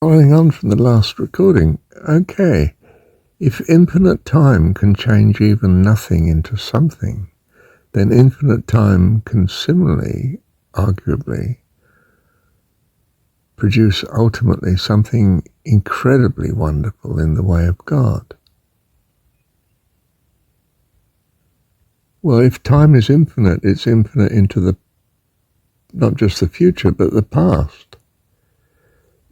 Following on from the last recording, okay, if infinite time can change even nothing into something, then infinite time can similarly, arguably, produce ultimately something incredibly wonderful in the way of God. Well, if time is infinite, it's infinite into the, not just the future, but the past.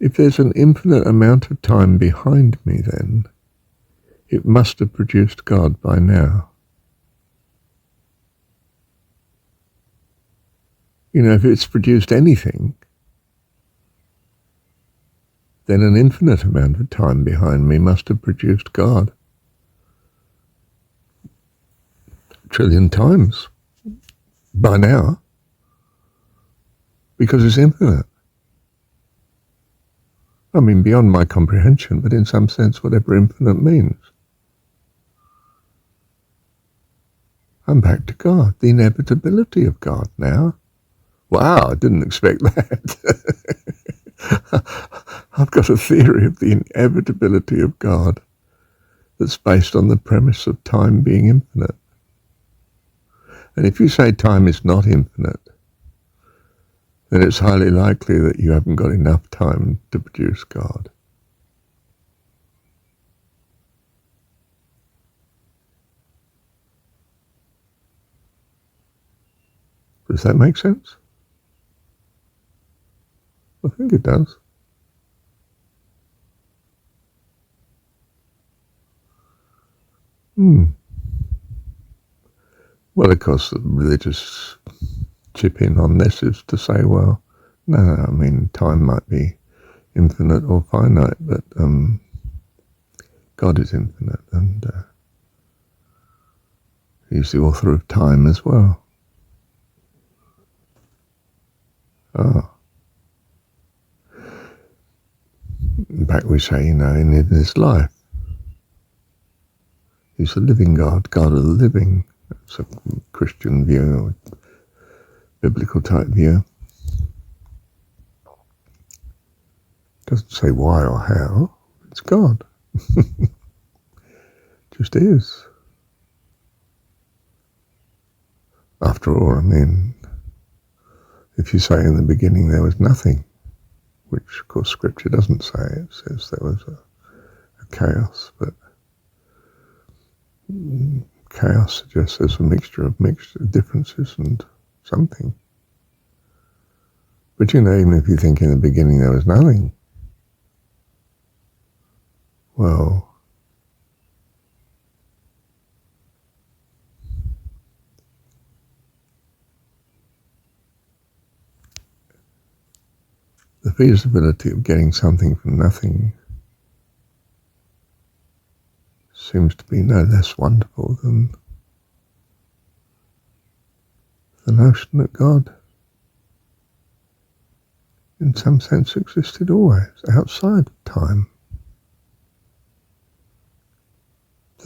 If there's an infinite amount of time behind me, then it must have produced God by now. You know, if it's produced anything, then an infinite amount of time behind me must have produced God. A trillion times by now, because it's infinite. I mean, beyond my comprehension, but in some sense, whatever infinite means. I'm back to God, the inevitability of God now. Wow, I didn't expect that. I've got a theory of the inevitability of God that's based on the premise of time being infinite. And if you say time is not infinite, then it's highly likely that you haven't got enough time to produce God. Does that make sense? I think it does. Well, of course, the religious chip in on this is to say, well, no, I mean, time might be infinite or finite, but God is infinite, and He's the author of time as well. In fact, we say, you know, in this life, He's the living God, God of the living. It's a Christian view, or biblical type view. Doesn't say why or how. It's God. Just is. After all, I mean, if you say in the beginning there was nothing, which of course Scripture doesn't say, it says there was a chaos, but chaos suggests there's a mixture of differences and something. But you know, even if you think in the beginning there was nothing, well, the feasibility of getting something from nothing seems to be no less wonderful than the notion that God, in some sense, existed always, outside of time.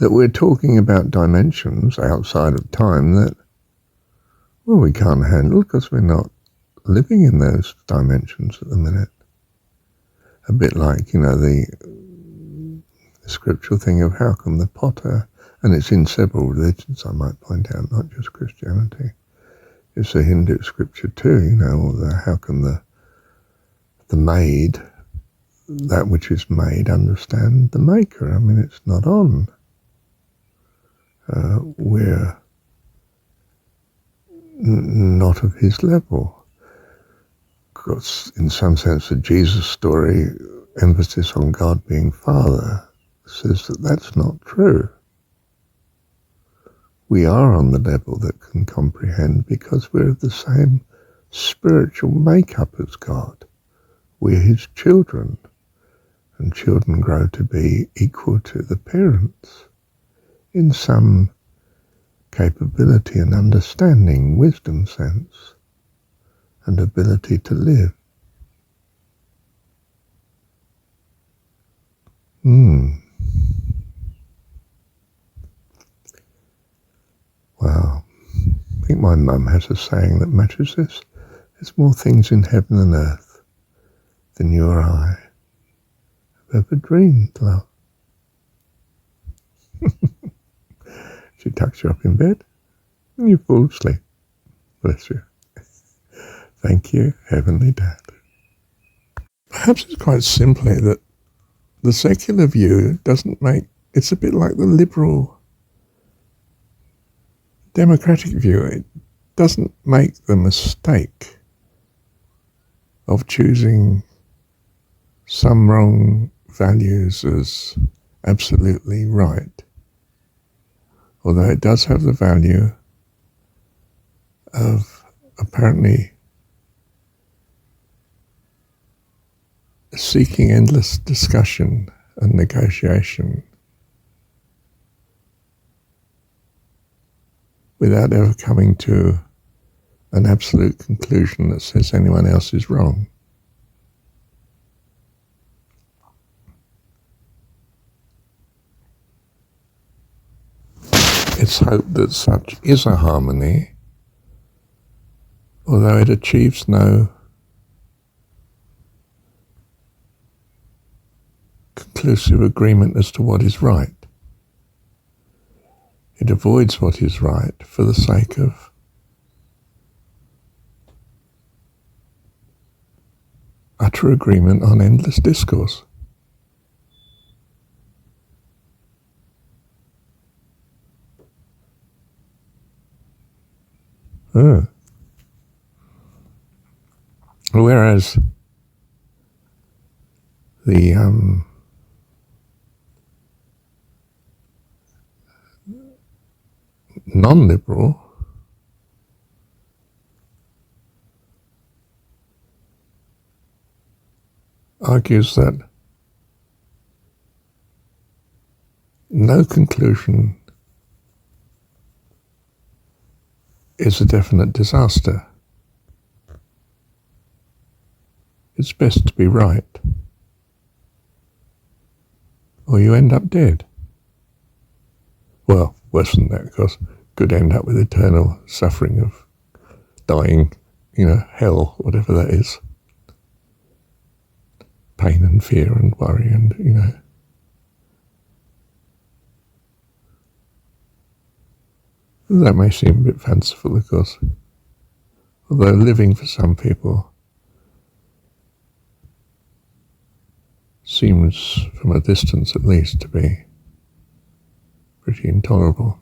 That we're talking about dimensions outside of time that, well, we can't handle because we're not living in those dimensions at the minute. A bit like, you know, the scriptural thing of how come the potter, and it's in several religions, I might point out, not just Christianity. It's a Hindu scripture too, you know, or how can the maid, that which is made, understand the maker? I mean, it's not on. We're not of his level. Because in some sense the Jesus story, emphasis on God being Father, says that that's not true. We are on the level that can comprehend because we're of the same spiritual makeup as God. We're his children, and children grow to be equal to the parents in some capability and understanding, wisdom sense, and ability to live. Wow. I think my mum has a saying that matches this. There's more things in heaven and earth than you or I ever dreamed, love. She tucks you up in bed and you fall asleep. Bless you. Thank you, Heavenly Dad. Perhaps it's quite simply that the secular view doesn't make, it's a bit like the liberal democratic view. It doesn't make the mistake of choosing some wrong values as absolutely right, although it does have the value of apparently seeking endless discussion and negotiation without ever coming to an absolute conclusion that says anyone else is wrong. It's hoped that such is a harmony, although it achieves no conclusive agreement as to what is right. It avoids what is right for the sake of utter agreement on endless discourse. Whereas the non-liberal argues that no conclusion is a definite disaster. It's best to be right, or you end up dead. Well, worse than that, because could end up with eternal suffering of dying, hell, whatever that is. Pain and fear and worry and, That may seem a bit fanciful, of course. Although living for some people seems, from a distance at least, to be pretty intolerable.